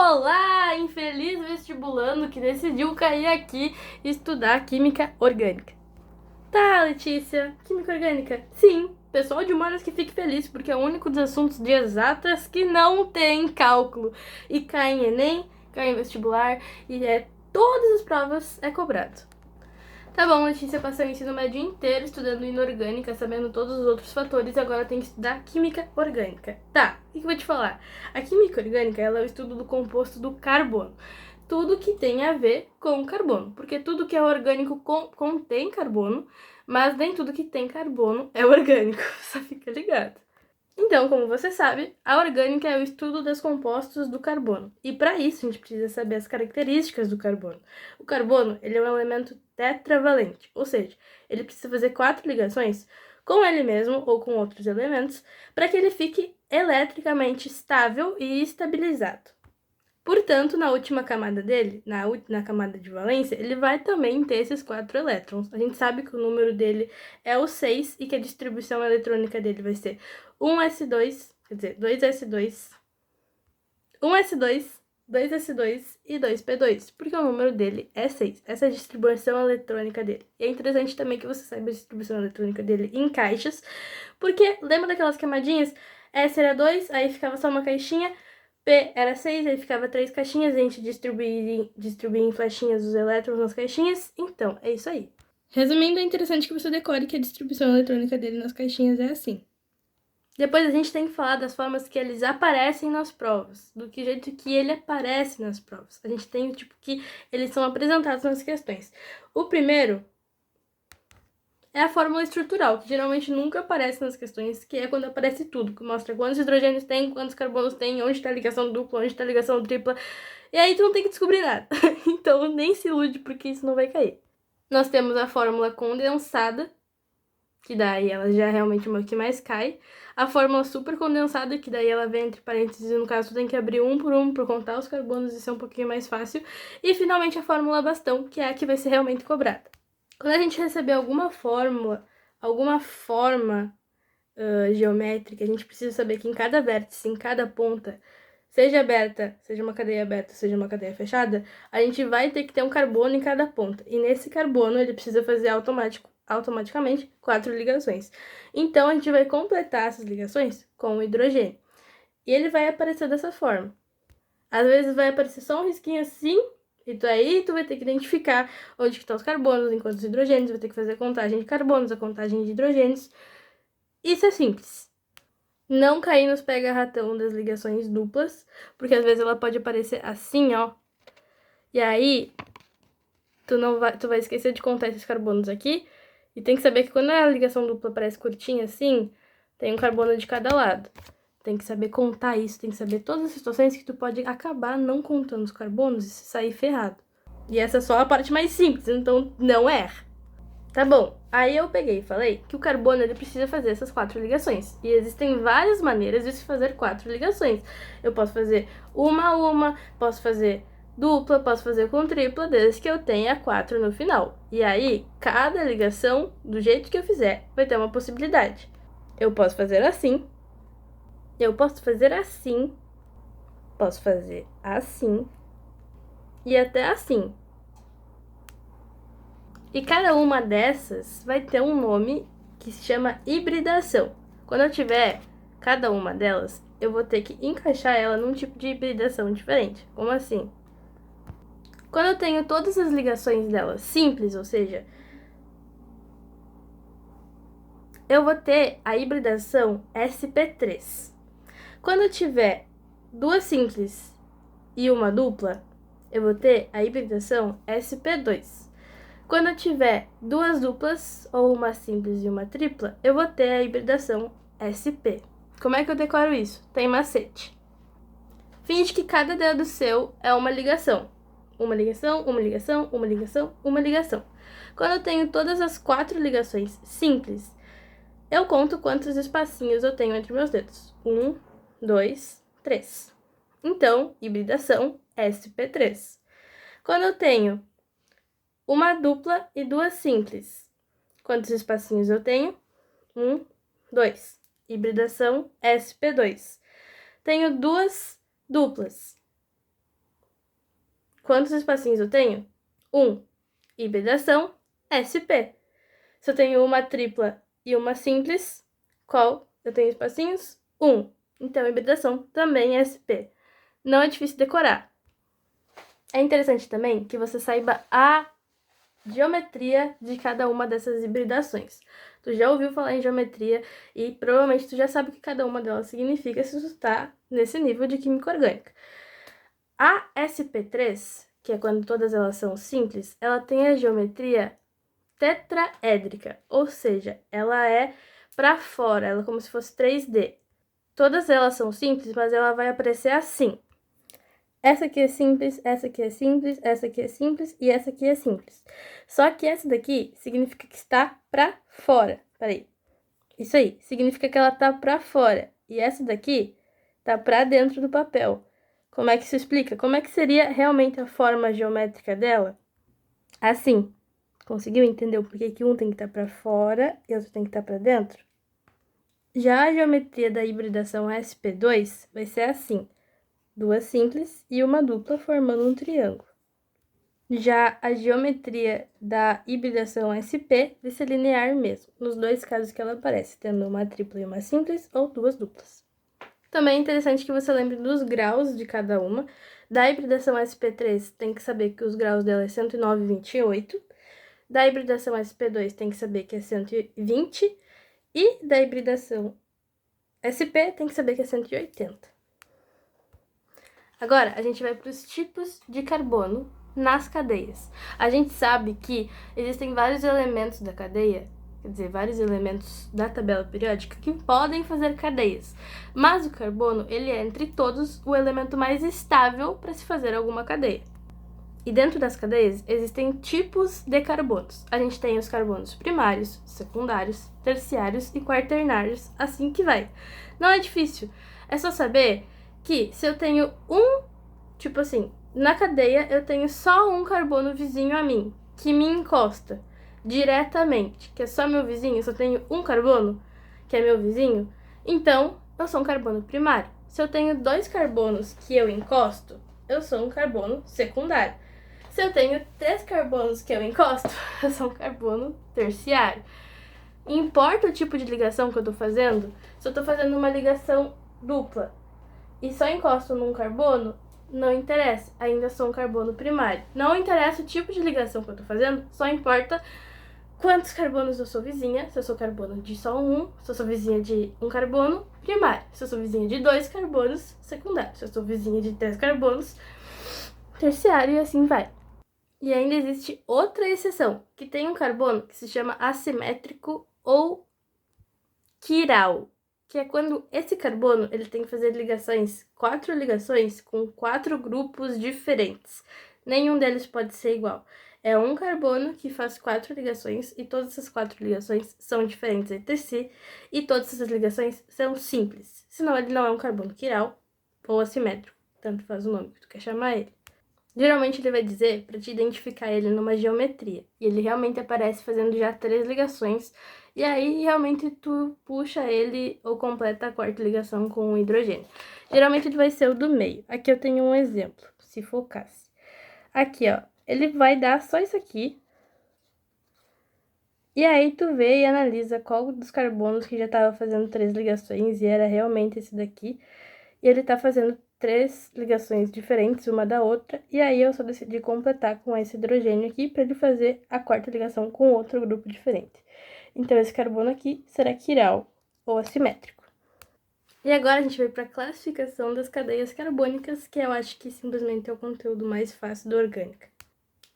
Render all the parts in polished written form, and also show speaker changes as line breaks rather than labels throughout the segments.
Olá, infeliz vestibulando que decidiu cair aqui e estudar Química Orgânica. Tá, Letícia, Química Orgânica? Sim, pessoal de humanas que fique feliz, porque é o único dos assuntos de exatas que não tem cálculo. E cai em Enem, cai em vestibular, e todas as provas é cobrado. Tá bom, Letícia passou o ensino médio inteiro estudando inorgânica, sabendo todos os outros fatores, e agora tem que estudar química orgânica. Tá, o que eu vou te falar? A química orgânica ela é o estudo do composto do carbono. Tudo que tem a ver com carbono, porque tudo que é orgânico contém carbono, mas nem tudo que tem carbono é orgânico, só fica ligado. Então, como você sabe, a orgânica é o estudo dos compostos do carbono. E para isso, a gente precisa saber as características do carbono. O carbono, ele é um elemento tetravalente, ou seja, ele precisa fazer 4 ligações com ele mesmo ou com outros elementos para que ele fique eletricamente estável e estabilizado. Portanto, na última camada dele, na camada de valência, ele vai também ter esses 4 elétrons. A gente sabe que o número dele é o 6 e que a distribuição eletrônica dele vai ser 1s2, quer dizer, 2s2, 1s2, 2s2 e 2p2, porque o número dele é 6. Essa é a distribuição eletrônica dele. E é interessante também que você saiba a distribuição eletrônica dele em caixas, porque lembra daquelas camadinhas? S era 2, aí ficava só uma caixinha. P era 6, aí ficava 3 caixinhas, a gente distribuía em flechinhas os elétrons nas caixinhas. Então, é isso aí. Resumindo, é interessante que você decore que a distribuição eletrônica dele nas caixinhas é assim. Depois a gente tem que falar das formas que eles aparecem nas provas, do que jeito que ele aparece nas provas. A gente tem o tipo que eles são apresentados nas questões. O primeiro é a fórmula estrutural, que geralmente nunca aparece nas questões, que é quando aparece tudo, que mostra quantos hidrogênios tem, quantos carbonos tem, onde está a ligação dupla, onde está a ligação tripla, e aí tu não tem que descobrir nada. Então nem se ilude, porque isso não vai cair. Nós temos a fórmula condensada, que daí ela já é realmente uma que mais cai. A fórmula supercondensada, que daí ela vem entre parênteses, e no caso tu tem que abrir um por contar os carbonos e ser um pouquinho mais fácil. E finalmente a fórmula bastão, que é a que vai ser realmente cobrada. Quando a gente receber alguma fórmula, alguma forma geométrica, a gente precisa saber que em cada vértice, em cada ponta, seja aberta, seja uma cadeia aberta, seja uma cadeia fechada, a gente vai ter que ter um carbono em cada ponta. E nesse carbono ele precisa fazer automaticamente 4 ligações. Então a gente vai completar essas ligações com o hidrogênio. E ele vai aparecer dessa forma. Às vezes vai aparecer só um risquinho assim, e aí tu vai ter que identificar onde estão os carbonos, enquanto os hidrogênios, vai ter que fazer a contagem de carbonos, a contagem de hidrogênios. Isso é simples. Não cair nos pega-ratão das ligações duplas, porque às vezes ela pode aparecer assim, ó. E aí, tu vai esquecer de contar esses carbonos aqui, e tem que saber que quando a ligação dupla aparece curtinha assim, tem um carbono de cada lado. Tem que saber contar isso, tem que saber todas as situações que tu pode acabar não contando os carbonos e se sair ferrado. E essa é só a parte mais simples, então não erra. Tá bom, aí eu peguei e falei que o carbono ele precisa fazer essas 4 ligações. E existem várias maneiras de se fazer 4 ligações. Eu posso fazer uma a uma, posso fazer dupla, posso fazer com tripla, desde que eu tenha 4 no final. E aí, cada ligação, do jeito que eu fizer, vai ter uma possibilidade. Eu posso fazer assim, eu posso fazer assim, posso fazer assim e até assim. E cada uma dessas vai ter um nome que se chama hibridação. Quando eu tiver cada uma delas, eu vou ter que encaixar ela num tipo de hibridação diferente. Como assim? Quando eu tenho todas as ligações delas simples, ou seja, eu vou ter a hibridação sp3. Quando eu tiver duas simples e uma dupla, eu vou ter a hibridação sp2. Quando eu tiver duas duplas, ou uma simples e uma tripla, eu vou ter a hibridação SP. Como é que eu decoro isso? Tem macete. Finge que cada dedo seu é uma ligação. Uma ligação, uma ligação, uma ligação, uma ligação. Quando eu tenho todas as 4 ligações simples, eu conto quantos espacinhos eu tenho entre meus dedos. 1, 2, 3. Então, hibridação SP3. Quando eu tenho uma dupla e duas simples. Quantos espacinhos eu tenho? 1, 2. Hibridação SP2. Tenho duas duplas. quantos espacinhos eu tenho? 1. Hibridação SP. Se eu tenho uma tripla e uma simples, qual eu tenho espacinhos? 1. Então, hibridação também é SP. Não é difícil decorar. É interessante também que você saiba a geometria de cada uma dessas hibridações. Tu já ouviu falar em geometria e provavelmente tu já sabe o que cada uma delas significa se tu está nesse nível de química orgânica. A SP3, que é quando todas elas são simples, ela tem a geometria tetraédrica, ou seja, ela é para fora, ela é como se fosse 3D. Todas elas são simples, mas ela vai aparecer assim. Essa aqui é simples, essa aqui é simples, essa aqui é simples e essa aqui é simples. Só que essa daqui significa que está para fora. Peraí. Isso aí, significa que ela tá para fora. E essa daqui tá para dentro do papel. Como é que isso explica? Como é que seria realmente a forma geométrica dela? Assim. Conseguiu entender o porquê que um tem que estar para fora e outro tem que estar para dentro? Já a geometria da hibridação SP2 vai ser assim. 2 simples e uma dupla formando um triângulo. Já a geometria da hibridação SP vai ser linear mesmo, nos dois casos que ela aparece, tendo uma tripla e uma simples ou 2 duplas. Também é interessante que você lembre dos graus de cada uma. Da hibridação SP3, tem que saber que os graus dela é 109,28. Da hibridação SP2, tem que saber que é 120. E da hibridação SP, tem que saber que é 180. Agora, a gente vai para os tipos de carbono nas cadeias. A gente sabe que existem vários elementos da cadeia, quer dizer, vários elementos da tabela periódica que podem fazer cadeias. Mas o carbono, ele é, entre todos, o elemento mais estável para se fazer alguma cadeia. E dentro das cadeias, existem tipos de carbonos. A gente tem os carbonos primários, secundários, terciários e quaternários, assim que vai. Não é difícil, é só saber que se eu tenho tipo assim, na cadeia eu tenho só um carbono vizinho a mim, que me encosta diretamente, que é só meu vizinho, eu só tenho um carbono, que é meu vizinho, então eu sou um carbono primário. Se eu tenho 2 carbonos que eu encosto, eu sou um carbono secundário. Se eu tenho 3 carbonos que eu encosto, eu sou um carbono terciário. Importa o tipo de ligação que eu tô fazendo? Se eu tô fazendo uma ligação dupla e só encosto num carbono, não interessa, ainda sou um carbono primário. Não interessa o tipo de ligação que eu tô fazendo, só importa quantos carbonos eu sou vizinha, se eu sou carbono de só um, se eu sou vizinha de um carbono primário, se eu sou vizinha de 2 carbonos secundários, se eu sou vizinha de 3 carbonos terciário e assim vai. E ainda existe outra exceção, que tem um carbono que se chama assimétrico ou quiral, que é quando esse carbono ele tem que fazer ligações, 4 ligações com 4 grupos diferentes. Nenhum deles pode ser igual. É um carbono que faz 4 ligações e todas essas 4 ligações são diferentes entre si e todas essas ligações são simples. Senão ele não é um carbono quiral ou assimétrico, tanto faz o nome que tu quer chamar ele. Geralmente ele vai dizer para te identificar ele numa geometria. E ele realmente aparece fazendo já 3 ligações. E aí realmente tu puxa ele ou completa a 4ª ligação com o hidrogênio. Geralmente ele vai ser o do meio. Aqui eu tenho um exemplo, se focasse. Aqui, ó, ele vai dar só isso aqui. E aí tu vê e analisa qual dos carbonos que já estava fazendo 3 ligações e era realmente esse daqui. E ele tá fazendo 3 ligações diferentes uma da outra, e aí eu só decidi completar com esse hidrogênio aqui para ele fazer a 4ª ligação com outro grupo diferente. Então esse carbono aqui será quiral ou assimétrico. E agora a gente vai para a classificação das cadeias carbônicas, que eu acho que simplesmente é o conteúdo mais fácil da orgânica.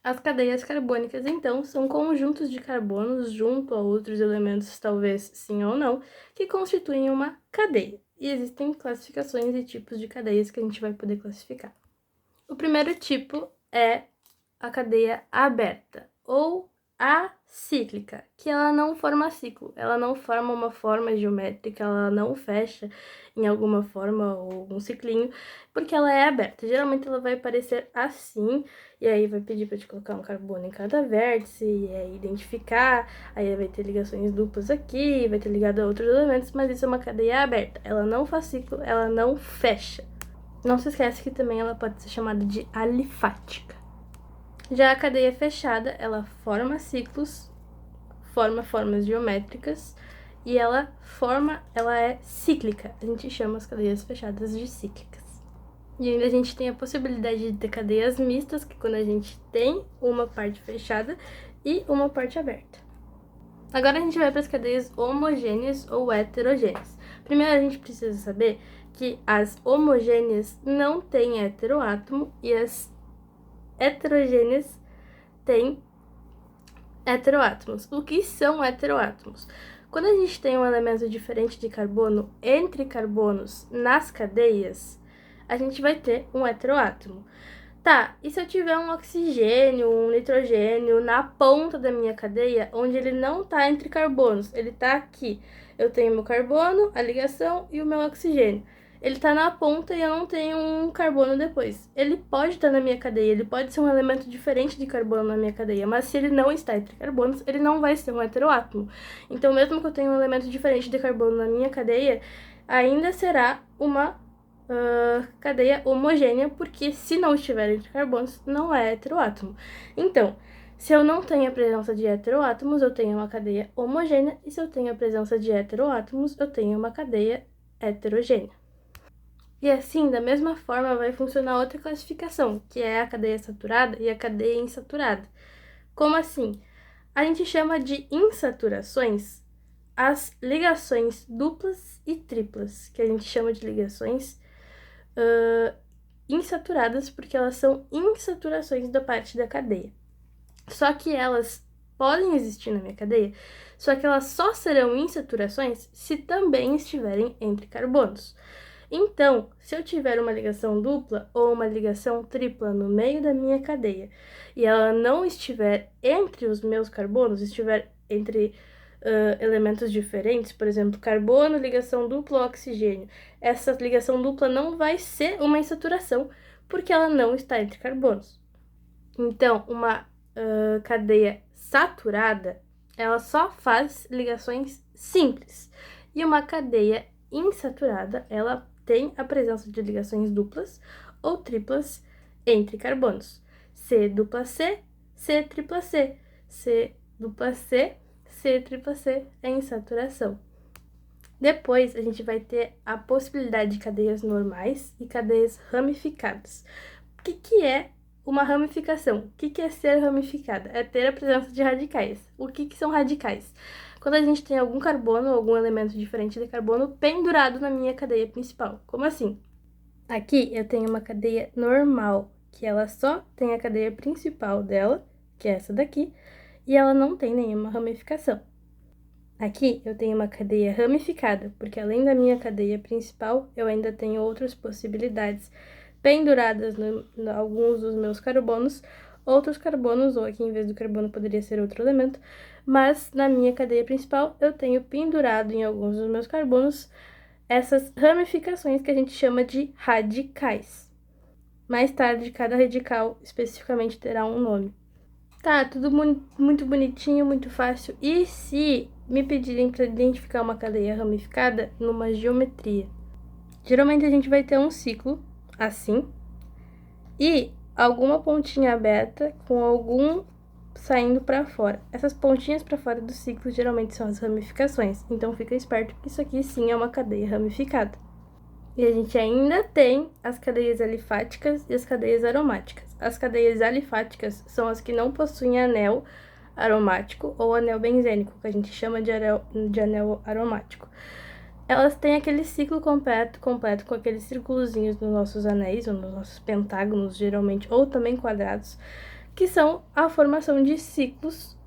As cadeias carbônicas, então, são conjuntos de carbonos junto a outros elementos, talvez sim ou não, que constituem uma cadeia. E existem classificações e tipos de cadeias que a gente vai poder classificar. O primeiro tipo é a cadeia aberta, ou acíclica, que ela não forma ciclo, ela não forma uma forma geométrica, ela não fecha em alguma forma ou um ciclinho, porque ela é aberta. Geralmente ela vai aparecer assim, e aí vai pedir para te colocar um carbono em cada vértice, e aí identificar, aí vai ter ligações duplas aqui, vai ter ligado a outros elementos, mas isso é uma cadeia aberta, ela não faz ciclo, ela não fecha. Não se esquece que também ela pode ser chamada de alifática. Já a cadeia fechada, ela forma ciclos, forma formas geométricas e ela é cíclica. A gente chama as cadeias fechadas de cíclicas. E ainda a gente tem a possibilidade de ter cadeias mistas, que quando a gente tem uma parte fechada e uma parte aberta. Agora a gente vai para as cadeias homogêneas ou heterogêneas. Primeiro a gente precisa saber que as homogêneas não têm heteroátomo e as heterogêneas têm heteroátomos. O que são heteroátomos? Quando a gente tem um elemento diferente de carbono entre carbonos nas cadeias, a gente vai ter um heteroátomo. Tá, e se eu tiver um oxigênio, um nitrogênio na ponta da minha cadeia, onde ele não tá entre carbonos, ele tá aqui. Eu tenho meu carbono, a ligação e o meu oxigênio. Ele tá na ponta e eu não tenho um carbono depois. Ele pode estar na minha cadeia, ele pode ser um elemento diferente de carbono na minha cadeia, mas se ele não está entre carbonos, ele não vai ser um heteroátomo. Então, mesmo que eu tenha um elemento diferente de carbono na minha cadeia, ainda será uma cadeia homogênea, porque se não estiver entre carbonos, não é heteroátomo. Então, se eu não tenho a presença de heteroátomos, eu tenho uma cadeia homogênea, e se eu tenho a presença de heteroátomos, eu tenho uma cadeia heterogênea. E assim, da mesma forma, vai funcionar outra classificação, que é a cadeia saturada e a cadeia insaturada. Como assim? A gente chama de insaturações as ligações duplas e triplas, que a gente chama de ligações insaturadas, porque elas são insaturações da parte da cadeia. Só que elas podem existir na minha cadeia, só que elas só serão insaturações se também estiverem entre carbonos. Então, se eu tiver uma ligação dupla ou uma ligação tripla no meio da minha cadeia e ela não estiver entre os meus carbonos, estiver entre elementos diferentes, por exemplo, carbono, ligação dupla, oxigênio, essa ligação dupla não vai ser uma insaturação porque ela não está entre carbonos. Então, uma cadeia saturada, ela só faz ligações simples. E uma cadeia insaturada, ela tem a presença de ligações duplas ou triplas entre carbonos. C dupla C, C tripla C, C dupla C, C tripla C é insaturação. Depois, a gente vai ter a possibilidade de cadeias normais e cadeias ramificadas. O que é uma ramificação? O que é ser ramificada? É ter a presença de radicais. O que são radicais? Quando a gente tem algum carbono, algum elemento diferente de carbono pendurado na minha cadeia principal. Como assim? Aqui eu tenho uma cadeia normal, que ela só tem a cadeia principal dela, que é essa daqui, e ela não tem nenhuma ramificação. Aqui eu tenho uma cadeia ramificada, porque além da minha cadeia principal, eu ainda tenho outras possibilidades penduradas em alguns dos meus carbonos, outros carbonos, ou aqui em vez do carbono poderia ser outro elemento, mas na minha cadeia principal eu tenho pendurado em alguns dos meus carbonos essas ramificações que a gente chama de radicais. Mais tarde, cada radical especificamente terá um nome. Tá, tudo muito bonitinho, muito fácil. E se me pedirem para identificar uma cadeia ramificada numa geometria? Geralmente a gente vai ter um ciclo assim e alguma pontinha aberta com algum saindo para fora. Essas pontinhas para fora do ciclo geralmente são as ramificações. Então fica esperto que isso aqui sim é uma cadeia ramificada. E a gente ainda tem as cadeias alifáticas e as cadeias aromáticas. As cadeias alifáticas são as que não possuem anel aromático ou anel benzênico, que a gente chama de anel aromático. Elas têm aquele ciclo completo com aqueles círculozinhos nos nossos anéis, ou nos nossos pentágonos, geralmente, ou também quadrados, que são a formação de ciclos.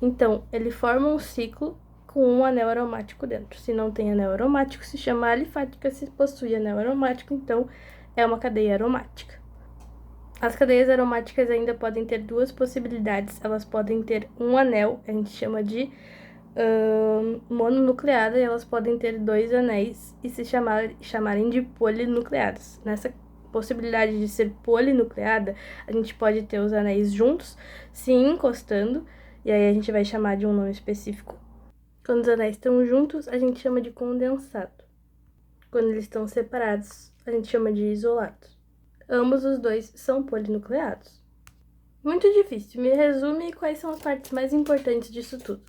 Então, ele forma um ciclo com um anel aromático dentro. Se não tem anel aromático, se chama alifática. Se possui anel aromático, então é uma cadeia aromática. As cadeias aromáticas ainda podem ter duas possibilidades. Elas podem ter um anel, a gente chama de mononucleada, e elas podem ter dois anéis e se chamarem de polinucleadas. Nessa possibilidade de ser polinucleada, a gente pode ter os anéis juntos, se encostando, e aí a gente vai chamar de um nome específico. Quando os anéis estão juntos, a gente chama de condensado. Quando eles estão separados, a gente chama de isolado. Ambos os dois são polinucleados. Muito difícil. Me resume quais são as partes mais importantes disso tudo.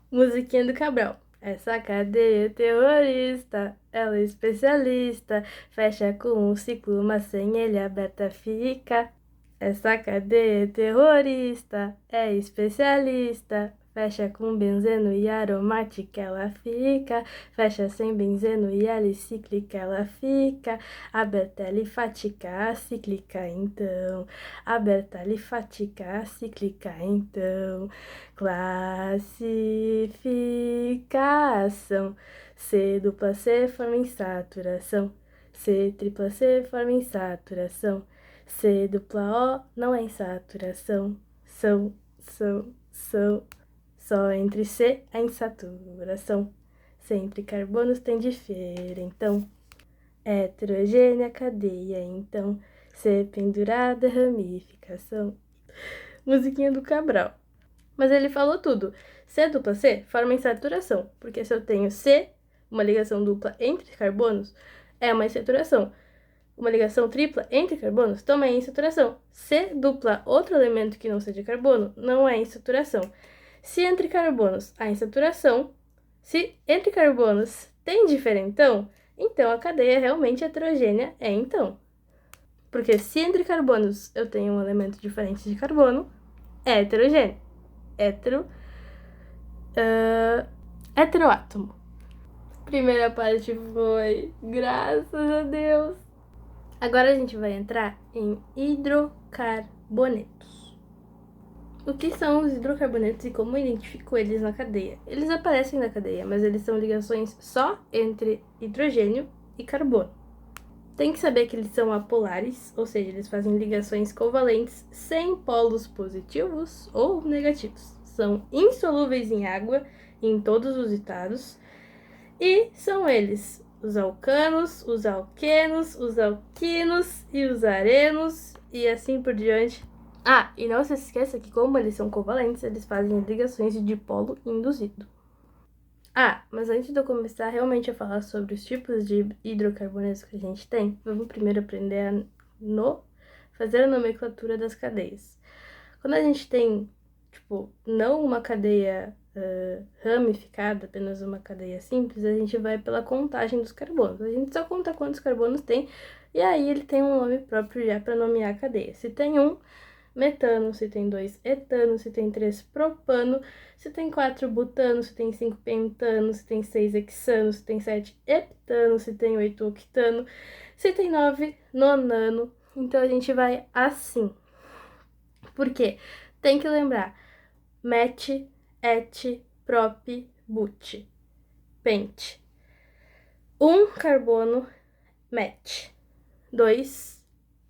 Musiquinha do Cabral. Essa cadeia terrorista, ela é especialista, fecha com um ciclo, mas sem ele aberta fica. Essa cadeia terrorista é especialista, fecha com benzeno e aromática ela fica, fecha sem benzeno e alicíclica ela fica, aberta alifática acíclica então, aberta alifática acíclica então, classificação, C dupla C forma insaturação, C tripla C forma insaturação, C dupla O não é insaturação, são. Só entre C é insaturação. Sempre carbonos tem diferentão. Heterogênea cadeia, então. C pendurada, ramificação. Musiquinha do Cabral. Mas ele falou tudo. C dupla C forma insaturação, porque se eu tenho C, uma ligação dupla entre carbonos, é uma insaturação. Uma ligação tripla entre carbonos também é insaturação. C dupla outro elemento que não seja carbono não é insaturação. Se entre carbonos há insaturação, se entre carbonos tem diferentão, então a cadeia realmente heterogênea é então. Porque se entre carbonos eu tenho um elemento diferente de carbono, é heterogêneo. Heteroátomo. Primeira parte foi, graças a Deus. Agora a gente vai entrar em hidrocarbonetos. O que são os hidrocarbonetos e como identifico eles na cadeia? Eles aparecem na cadeia, mas eles são ligações só entre hidrogênio e carbono. Tem que saber que eles são apolares, ou seja, eles fazem ligações covalentes sem polos positivos ou negativos. São insolúveis em água em todos os estados e são eles os alcanos, os alquenos, os alquinos e os arenos e assim por diante. Ah, e não se esqueça que como eles são covalentes, eles fazem ligações de dipolo induzido. Ah, mas antes de eu começar realmente a falar sobre os tipos de hidrocarbonetos que a gente tem, vamos primeiro aprender a fazer a nomenclatura das cadeias. Quando a gente tem, não uma cadeia ramificada, apenas uma cadeia simples, a gente vai pela contagem dos carbonos. A gente só conta quantos carbonos tem, e aí ele tem um nome próprio já para nomear a cadeia. Se tem um metano, se tem 2 etano, se tem 3 propano, se tem 4 butano, se tem 5 pentano, se tem 6 hexano, se tem 7 heptano, se tem 8 octano, se tem 9 nonano. Então a gente vai assim. Por quê? Tem que lembrar: met, et, prop, but, pent. 1 carbono, met. 2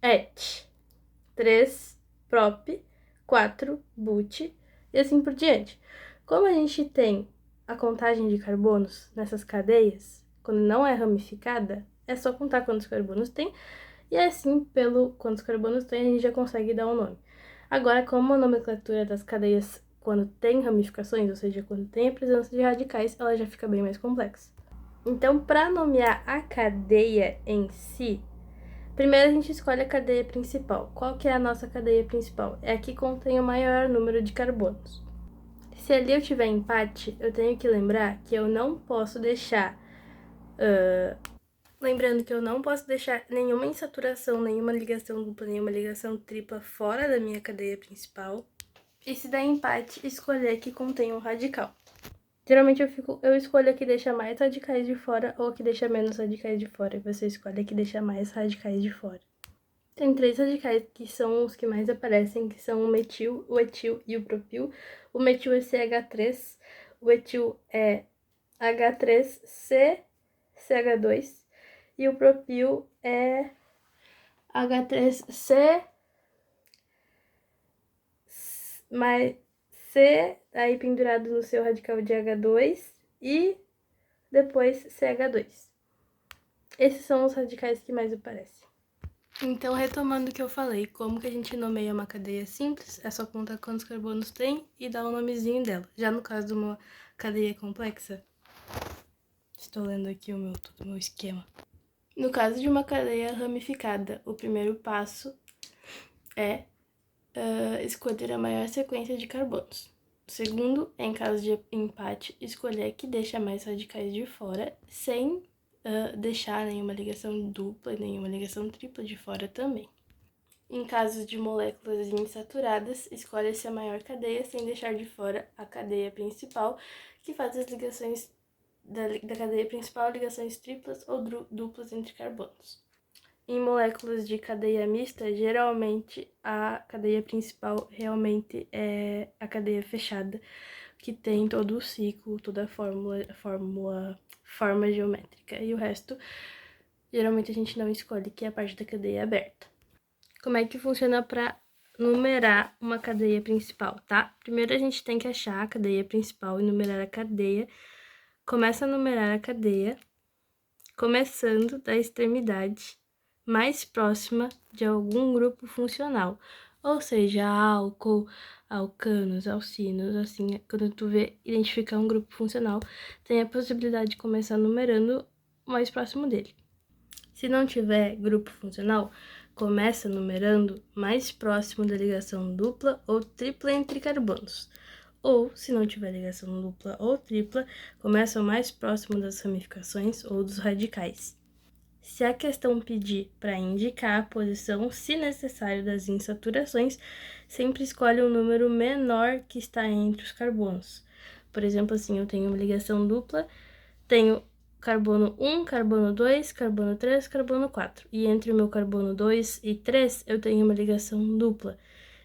et. 3 prop, 4 but e assim por diante. Como a gente tem a contagem de carbonos nessas cadeias, quando não é ramificada, é só contar quantos carbonos tem, e assim, pelo quantos carbonos tem, a gente já consegue dar um nome. Agora, como a nomenclatura das cadeias, quando tem ramificações, ou seja, quando tem a presença de radicais, ela já fica bem mais complexa. Então, para nomear a cadeia em si, primeiro a gente escolhe a cadeia principal. Qual que é a nossa cadeia principal? É a que contém o maior número de carbonos. Se ali eu tiver empate, eu tenho que lembrar que eu não posso deixar... Lembrando que eu não posso deixar nenhuma insaturação, nenhuma ligação dupla, nenhuma ligação tripla fora da minha cadeia principal. E se der empate, escolher a que contém um radical. Geralmente eu escolho a que deixa mais radicais de fora ou a que deixa menos radicais de fora. E você escolhe a que deixa mais radicais de fora. Tem 3 radicais que são os que mais aparecem, que são o metil, o etil e o propil. O metil é CH3, o etil é H3C, CH2, e o propil é H3C, mais C, aí pendurado no seu radical de H2, e depois CH2. Esses são os radicais que mais aparecem. Então, retomando o que eu falei, como que a gente nomeia uma cadeia simples, é só contar quantos carbonos tem e dar o nomezinho dela. Já no caso de uma cadeia complexa, estou lendo aqui todo o meu esquema. No caso de uma cadeia ramificada, o primeiro passo é escolher a maior sequência de carbonos. Segundo, em caso de empate, escolher a que deixa mais radicais de fora, sem deixar nenhuma ligação dupla e nenhuma ligação tripla de fora também. Em caso de moléculas insaturadas, escolhe-se a maior cadeia sem deixar de fora a cadeia principal, que faz as ligações da cadeia principal, ligações triplas ou duplas entre carbonos. Em moléculas de cadeia mista, geralmente a cadeia principal realmente é a cadeia fechada, que tem todo o ciclo, toda a forma geométrica. E o resto, geralmente a gente não escolhe, que é a parte da cadeia aberta. Como é que funciona para numerar uma cadeia principal, tá? Primeiro a gente tem que achar a cadeia principal e numerar a cadeia. Começa a numerar a cadeia, começando da extremidade mais próxima de algum grupo funcional, ou seja, álcool, alcanos, alcinos, assim, quando tu identificar um grupo funcional, tem a possibilidade de começar numerando o mais próximo dele. Se não tiver grupo funcional, começa numerando mais próximo da ligação dupla ou tripla entre carbonos. Ou, se não tiver ligação dupla ou tripla, começa mais próximo das ramificações ou dos radicais. Se a questão pedir para indicar a posição, se necessário, das insaturações, sempre escolhe um número menor que está entre os carbonos. Por exemplo, assim, eu tenho uma ligação dupla, tenho carbono 1, carbono 2, carbono 3, carbono 4. E entre o meu carbono 2 e 3, eu tenho uma ligação dupla.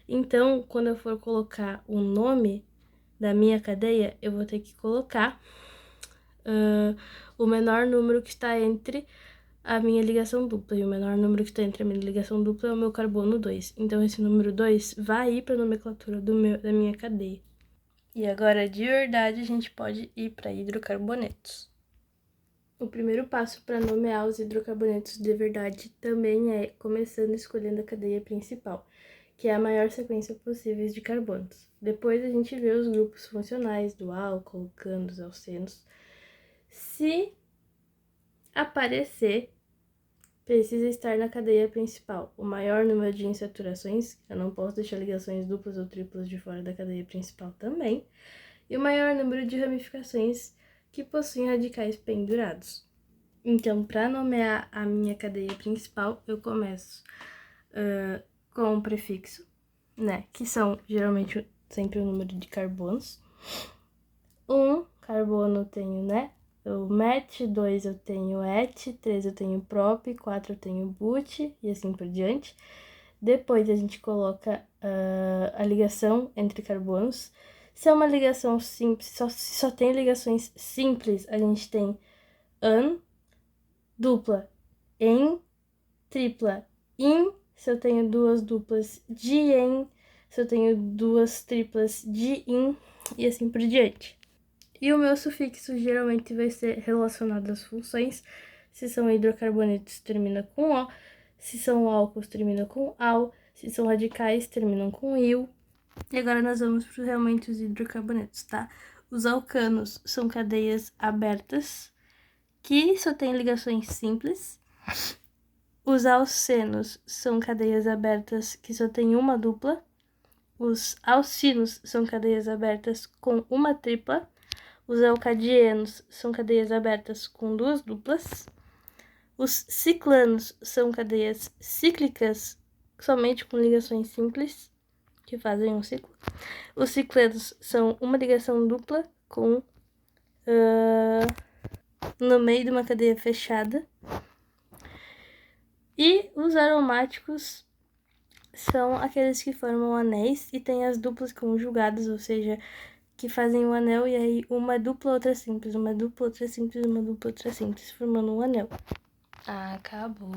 Então, quando eu for colocar o nome da minha cadeia, eu vou ter que colocar o menor número que está entre a minha ligação dupla, e o menor número que está entre a minha ligação dupla é o meu carbono 2. Então, esse número 2 vai ir para a nomenclatura da minha cadeia. E agora, de verdade, a gente pode ir para hidrocarbonetos. O primeiro passo para nomear os hidrocarbonetos de verdade também é começando escolhendo a cadeia principal, que é a maior sequência possível de carbonos. Depois a gente vê os grupos funcionais do álcool, alcanos, alcenos. Se aparecer, precisa estar na cadeia principal. O maior número de insaturações, eu não posso deixar ligações duplas ou triplas de fora da cadeia principal também, e o maior número de ramificações que possuem radicais pendurados. Então, para nomear a minha cadeia principal, eu começo com um prefixo, né, que são geralmente sempre o número de carbonos. 1 carbono eu tenho, né, o met, 2 eu tenho et, 3 eu tenho prop, 4 eu tenho but, e assim por diante. Depois a gente coloca a ligação entre carbonos. Se é uma ligação simples, só tem ligações simples, a gente tem an, dupla, en, tripla, in. Se eu tenho duas duplas, dien. Se eu tenho duas triplas, dien, e assim por diante. E o meu sufixo geralmente vai ser relacionado às funções. Se são hidrocarbonetos, termina com O. Se são álcools, termina com AL. Se são radicais, terminam com IL. E agora nós vamos para realmente os hidrocarbonetos, tá? Os alcanos são cadeias abertas, que só têm ligações simples. Os alcenos são cadeias abertas que só tem uma dupla. Os alcinos são cadeias abertas com uma tripla. Os alcadienos são cadeias abertas com duas duplas. Os ciclanos são cadeias cíclicas somente com ligações simples, que fazem um ciclo. Os ciclanos são uma ligação dupla com no meio de uma cadeia fechada. E os aromáticos são aqueles que formam anéis e tem as duplas conjugadas, ou seja, que fazem um anel e aí uma dupla, outra simples, uma dupla, outra simples, uma dupla, outra simples, formando um anel. Acabou.